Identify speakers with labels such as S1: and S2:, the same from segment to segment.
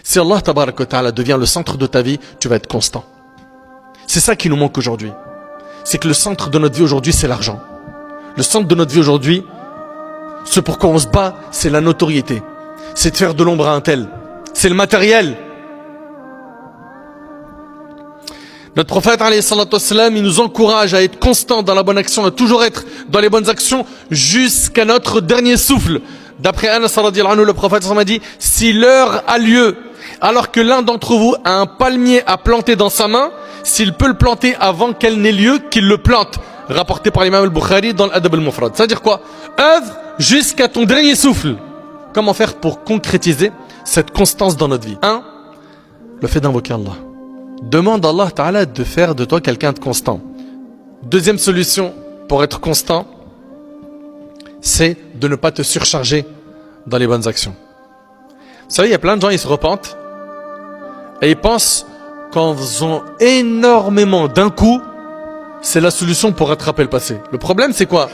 S1: Si Allah tabarak wa ta'ala devient le centre de ta vie, tu vas être constant. C'est ça qui nous manque aujourd'hui. C'est que le centre de notre vie aujourd'hui, c'est l'argent. Le centre de notre vie aujourd'hui, ce pourquoi on se bat, c'est la notoriété. C'est de faire de l'ombre à un tel. C'est le matériel. Notre prophète, alayhi salatu wassalam, il nous encourage à être constant dans la bonne action, à toujours être dans les bonnes actions jusqu'à notre dernier souffle. D'après Anas radhiyallahu anhu, le prophète a dit, si l'heure a lieu, alors que l'un d'entre vous a un palmier à planter dans sa main, s'il peut le planter avant qu'elle n'ait lieu, qu'il le plante. Rapporté par l'imam al-Bukhari dans l'Adab al-Mufrad. C'est-à-dire quoi? Œuvre jusqu'à ton dernier souffle. Comment faire pour concrétiser cette constance dans notre vie? 1. Le fait d'invoquer Allah. Demande à Allah Ta'ala de faire de toi quelqu'un de constant. Deuxième solution pour être constant, c'est de ne pas te surcharger dans les bonnes actions. Vous savez, il y a plein de gens, ils se repentent et ils pensent qu'en faisant énormément d'un coup, c'est la solution pour rattraper le passé. Le problème, c'est quoi?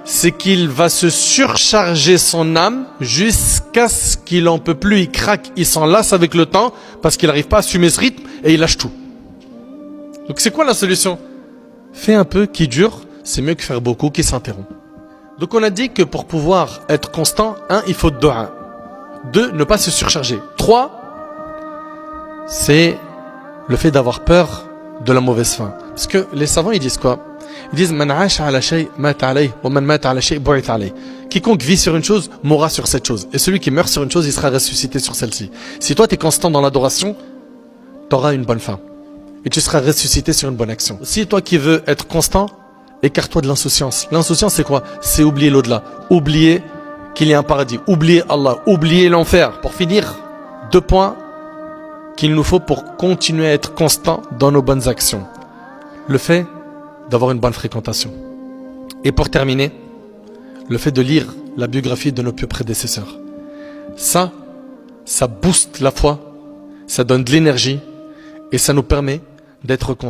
S1: C'est qu'il va se surcharger son âme jusqu'à ce qu'il en peut plus, il craque, il s'en lasse avec le temps parce qu'il n'arrive pas à assumer ce rythme et il lâche tout. Donc c'est quoi la solution? Fais un peu qui dure, c'est mieux que faire beaucoup qui s'interrompt. Donc on a dit que pour pouvoir être constant, 1, il faut dua. 2, ne pas se surcharger. 3, c'est le fait d'avoir peur de la mauvaise fin. Parce que les savants, ils disent quoi? Ils disent Man 'asha 'ala shay mata 'alayh wa man mata 'ala shay bu'itha 'alayh. Quiconque vit sur une chose mourra sur cette chose. Et celui qui meurt sur une chose, il sera ressuscité sur celle-ci. Si toi tu es constant dans l'adoration, tu auras une bonne fin. Et tu seras ressuscité sur une bonne action. Si toi qui veux être constant, écarte-toi de l'insouciance. L'insouciance, c'est quoi? C'est oublier l'au-delà. Oublier qu'il y a un paradis. Oublier Allah. Oublier l'enfer. Pour finir, 2 points qu'il nous faut pour continuer à être constant dans nos bonnes actions. Le fait d'avoir une bonne fréquentation. Et pour terminer, le fait de lire la biographie de nos pieux prédécesseurs. Ça booste la foi, ça donne de l'énergie et ça nous permet d'être constant.